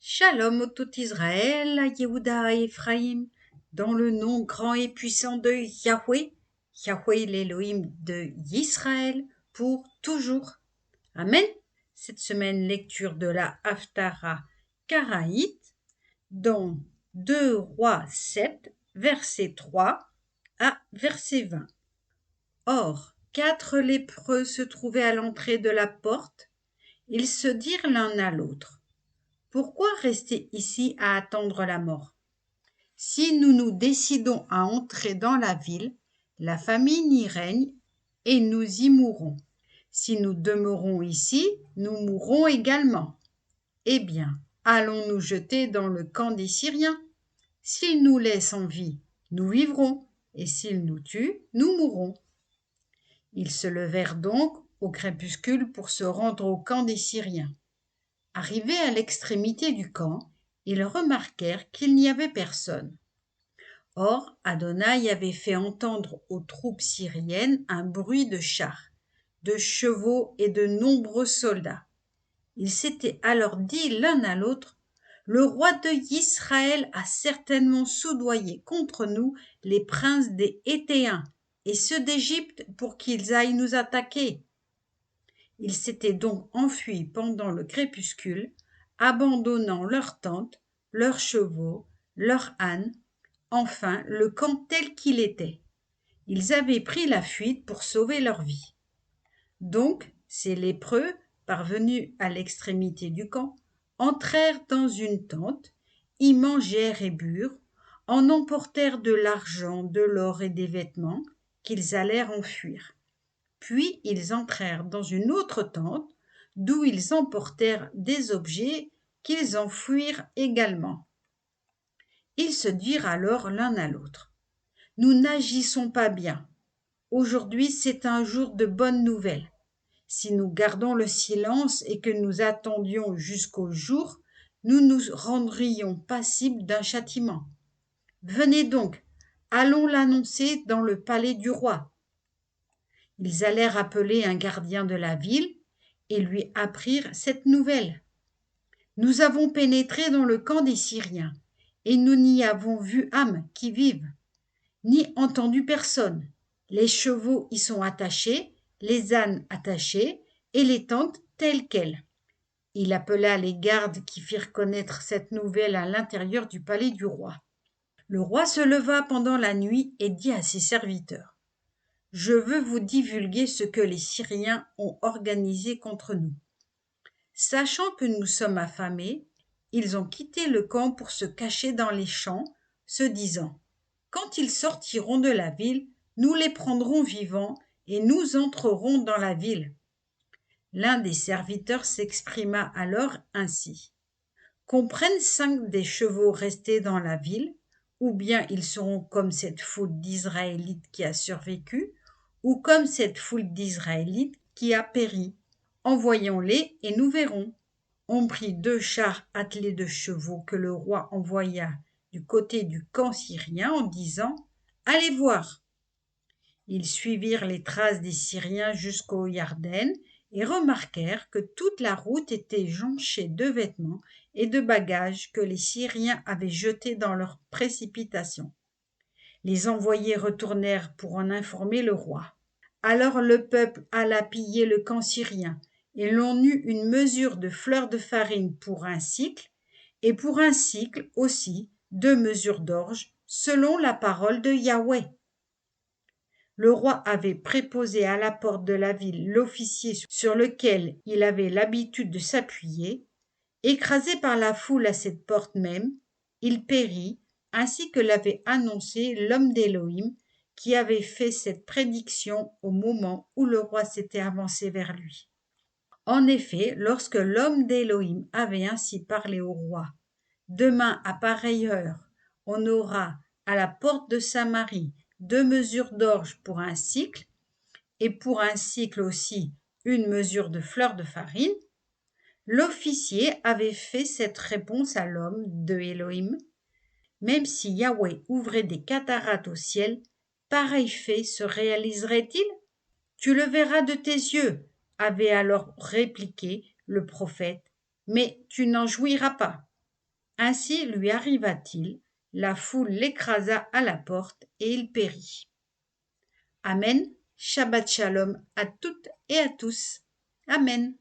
Shalom au tout Israël, à Yehuda et Ephraïm, dans le nom grand et puissant de Yahweh, Yahweh l'Élohim de Yisraël, pour toujours. Amen. Cette semaine, lecture de la Haftara Karaïte, dans 2 Rois 7, verset 3 à verset 20. Or, 4 lépreux se trouvaient à l'entrée de la porte. Ils se dirent l'un à l'autre: pourquoi rester ici à attendre la mort? Si nous nous décidons à entrer dans la ville, la famine y règne et nous y mourrons. Si nous demeurons ici, nous mourrons également. Eh bien, allons nous jeter dans le camp des Syriens. S'ils nous laissent en vie, nous vivrons, et s'ils nous tuent, nous mourrons. Ils se levèrent donc au crépuscule pour se rendre au camp des Syriens. Arrivés à l'extrémité du camp, ils remarquèrent qu'il n'y avait personne. Or, Adonai avait fait entendre aux troupes syriennes un bruit de chars, de chevaux et de nombreux soldats. Ils s'étaient alors dit l'un à l'autre: le roi de Israël a certainement soudoyé contre nous les princes des Héthéens et ceux d'Égypte pour qu'ils aillent nous attaquer. Ils s'étaient donc enfuis pendant le crépuscule, abandonnant leurs tentes, leurs chevaux, leurs ânes, enfin le camp tel qu'il était. Ils avaient pris la fuite pour sauver leur vie. Donc ces lépreux, parvenus à l'extrémité du camp, entrèrent dans une tente, y mangèrent et burent, en emportèrent de l'argent, de l'or et des vêtements, qu'ils allèrent enfuir. Puis ils entrèrent dans une autre tente, d'où ils emportèrent des objets qu'ils enfouirent également. Ils se dirent alors l'un à l'autre: nous n'agissons pas bien. Aujourd'hui, c'est un jour de bonnes nouvelles. Si nous gardons le silence et que nous attendions jusqu'au jour, nous nous rendrions passibles d'un châtiment. Venez donc, allons l'annoncer dans le palais du roi. Ils allèrent appeler un gardien de la ville et lui apprirent cette nouvelle: nous avons pénétré dans le camp des Syriens, et nous n'y avons vu âme qui vive, ni entendu personne. Les chevaux y sont attachés, les ânes attachés, et les tentes telles quelles. Il appela les gardes qui firent connaître cette nouvelle à l'intérieur du palais du roi. Le roi se leva pendant la nuit et dit à ses serviteurs: je veux vous divulguer ce que les Syriens ont organisé contre nous. Sachant que nous sommes affamés, ils ont quitté le camp pour se cacher dans les champs, se disant: quand ils sortiront de la ville, nous les prendrons vivants et nous entrerons dans la ville. L'un des serviteurs s'exprima alors ainsi: qu'on prenne 5 des chevaux restés dans la ville, ou bien ils seront comme cette foule d'Israélites qui a survécu, ou comme cette foule d'Israélites qui a péri. Envoyons-les et nous verrons. On prit 2 chars attelés de chevaux que le roi envoya du côté du camp syrien en disant: allez voir. Ils suivirent les traces des Syriens jusqu'au Yarden et remarquèrent que toute la route était jonchée de vêtements et de bagages que les Syriens avaient jetés dans leur précipitation. Les envoyés retournèrent pour en informer le roi. Alors le peuple alla piller le camp syrien, et l'on eut une mesure de fleur de farine pour un cycle, et pour un cycle aussi 2 mesures d'orge, selon la parole de Yahweh. Le roi avait préposé à la porte de la ville l'officier sur lequel il avait l'habitude de s'appuyer. Écrasé par la foule à cette porte même, il périt, ainsi que l'avait annoncé l'homme d'Élohim, qui avait fait cette prédiction au moment où le roi s'était avancé vers lui. En effet, lorsque l'homme d'Élohim avait ainsi parlé au roi: demain à pareille heure, on aura à la porte de Samarie 2 mesures d'orge pour un cycle, et pour un cycle aussi 1 mesure de fleur de farine, l'officier avait fait cette réponse à l'homme de Élohim: même si Yahweh ouvrait des cataractes au ciel, pareil fait se réaliserait-il? Tu le verras de tes yeux, avait alors répliqué le prophète, mais tu n'en jouiras pas. Ainsi lui arriva-t-il, la foule l'écrasa à la porte et il périt. Amen. Shabbat Shalom à toutes et à tous. Amen.